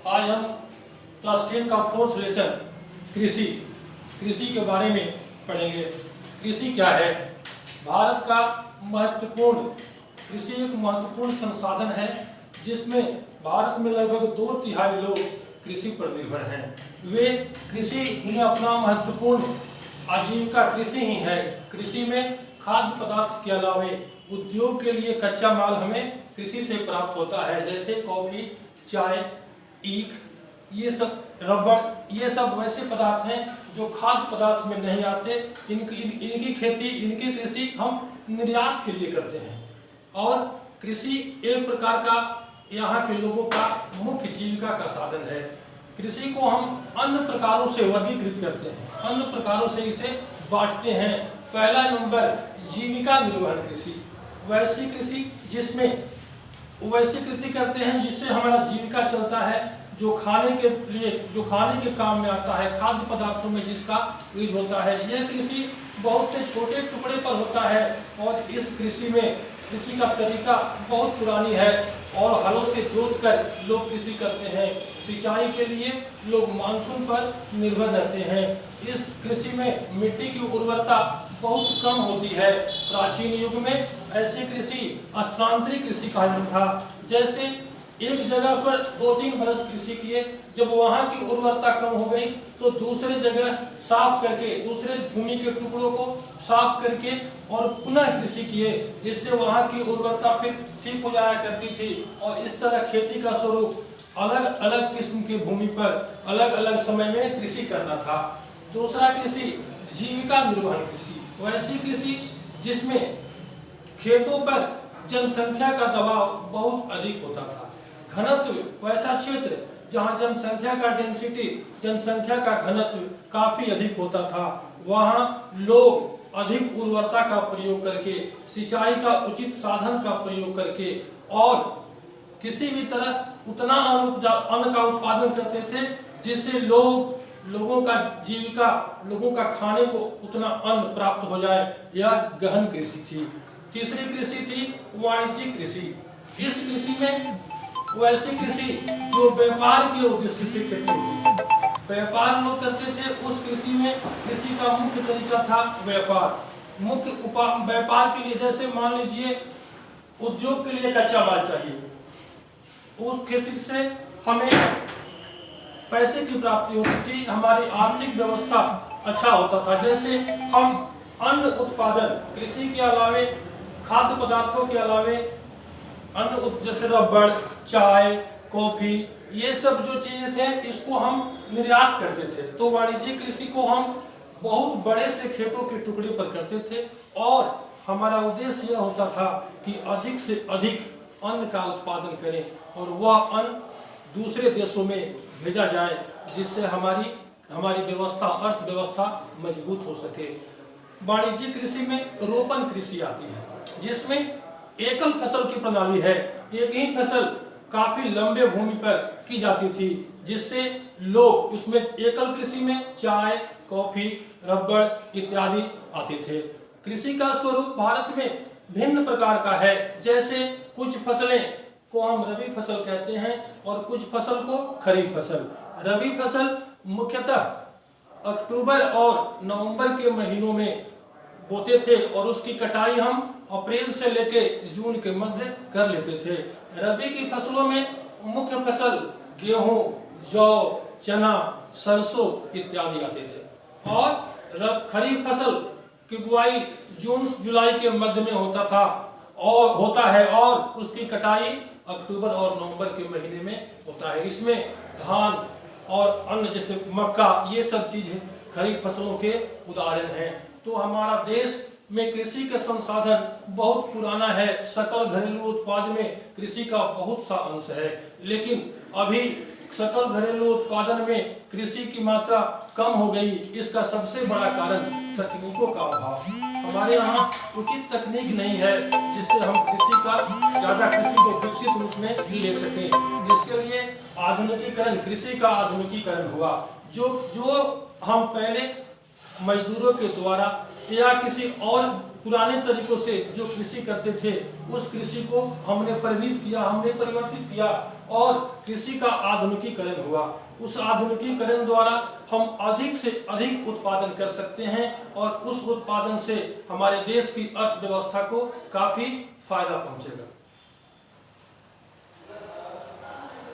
आज हम क्लास 10 का 4th लेसन कृषि के बारे में पढ़ेंगे। कृषि क्या है? भारत का महत्वपूर्ण कृषि एक महत्वपूर्ण संसाधन है जिसमें भारत में लगभग 2/3 लोग कृषि पर निर्भर हैं। वे कृषि ही अपना महत्वपूर्ण आजीविका कृषि ही है। कृषि में खाद्य पदार्थ के अलावे उद्योग के लिए कच्चा माल हमें कृषि से प्राप्त होता है, जैसे कॉफी, चाय, ईख, ये सब रबड़, ये सब वैसे पदार्थ हैं जो खाद्य पदार्थ में नहीं आते। इनकी खेती, इनकी कृषि हम निर्यात के लिए करते हैं। और कृषि एक प्रकार का यहाँ के लोगों का मुख्य जीविका का साधन है। कृषि को हम अन्य प्रकारों से वर्गीकृत करते हैं, अन्य प्रकारों से इसे बांटते हैं। पहला नंबर जीविका निर्वहन कृषि, वैसी कृषि जिसमें वैसी कृषि करते हैं जिससे हमारा जीविका चलता है, जो खाने के काम में आता है, खाद्य पदार्थों में जिसका यूज होता है। यह कृषि बहुत से छोटे टुकड़े पर होता है और इस कृषि का तरीका बहुत पुरानी है और हलों से जोतकर लोग कृषि करते हैं। सिंचाई के लिए लोग मानसून पर निर्भर रहते हैं। इस कृषि में मिट्टी की उर्वरता बहुत कम होती है। प्राचीन युग में ऐसी कृषि स्थानांतरित कृषि कहा जाता था। जैसे एक जगह पर 2-3 बरस कृषि किए, जब वहां की उर्वरता कम हो गई तो दूसरे जगह साफ करके, दूसरे भूमि के टुकड़ों को साफ करके और पुनः कृषि किए। इससे वहां की उर्वरता फिर ठीक हो जाया करती थी और इस तरह खेती का स्वरूप अलग अलग किस्म की भूमि पर अलग अलग समय में कृषि करना था। दूसरा कृषि जीविका निर्वहन कृषि, वैसी कृषि जिसमें खेतों पर जनसंख्या का दबाव बहुत अधिक होता था। घनत्व, वैसा क्षेत्र जहां जनसंख्या का डेंसिटी, जनसंख्या का घनत्व काफी अधिक होता था, वहां लोग अधिक उर्वरता का प्रयोग करके, सिंचाई का उचित साधन का प्रयोग करके और किसी भी तरह उतना अन्न का उत्पादन करते थे जिससे लोगों का जीविका, लोगों का खाने को उतना अन्न प्राप्त हो जाए। यह गहन कृषि थी। तीसरी कृषि थी वाणिज्यिक कृषि। इस कृषि में वैसी कृषि जो व्यापार के उद्देश्य से खेती होती थी, व्यापार लोग करते थे। उस कृषि में कृषि का मुख्य तरीका था व्यापार। व्यापार के लिए, जैसे मान लीजिए उद्योग के लिए कच्चा माल चाहिए, उस खेती से हमें पैसे की प्राप्ति होती थी, हमारी आर्थिक व्यवस्था अच्छा होता था। जैसे हम अन्न उत्पादन, कृषि के अलावे, खाद्य पदार्थों के अलावे अन्य जैसे रबड़, चाय, कॉफी, ये सब जो चीजें थे इसको हम निर्यात करते थे। तो वाणिज्यिक कृषि को हम बहुत बड़े से खेतों के टुकड़े पर करते थे और हमारा उद्देश्य यह होता था कि अधिक से अधिक अन्न का उत्पादन करें और वह अन्न दूसरे देशों में भेजा जाए, जिससे हमारी व्यवस्था, अर्थव्यवस्था मजबूत हो सके। वाणिज्यिक कृषि में रोपण कृषि आती है, जिसमें एकल फसल की प्रणाली है। एक ही फसल काफी लंबे भूमि पर की जाती थी, जिससे लोग उसमें एकल कृषि में चाय, कॉफी, रबड़ इत्यादि आते थे। कृषि का स्वरूप भारत में भिन्न प्रकार का है। जैसे कुछ फसलें को हम रबी फसल कहते हैं और कुछ फसल को खरीफ फसल। रबी फसल मुख्यतः अक्टूबर और नवंबर के महीनों में बोते थे और उसकी कटाई हम अप्रैल से लेके जून के मध्य कर लेते थे। रबी की फसलों में मुख्य फसल गेहूं, जौ, चना, सरसों इत्यादि आते थे और खरीफ फसल की बुआई जून जुलाई के मध्य में होता है और उसकी कटाई अक्टूबर और नवंबर के महीने में होता है। इसमें धान और अन्य जैसे मक्का, ये सब चीजें खरीफ फसलों के उदाहरण हैं। तो हमारा देश में कृषि का संसाधन बहुत पुराना है। सकल घरेलू उत्पाद में कृषि का बहुत सा अंश है, लेकिन अभी सकल घरेलू उत्पादन में कृषि की मात्रा कम हो गई। इसका सबसे बड़ा कारण तकनीकों का अभाव। हमारे यहाँ उचित तकनीक नहीं है जिससे हम कृषि को विकसित रूप में ले सकें। इसके लिए कृषि का आधुनिकीकरण हुआ। जो हम पहले मजदूरों के द्वारा या किसी और पुराने तरीकों से जो कृषि करते थे उस कृषि को हमने परिवर्तित किया, हमने परिवर्तित किया और कृषि का आधुनिकीकरण हुआ। उस आधुनिकीकरण द्वारा हम अधिक से अधिक उत्पादन कर सकते हैं और उस उत्पादन से हमारे देश की अर्थव्यवस्था को काफी फायदा पहुंचेगा।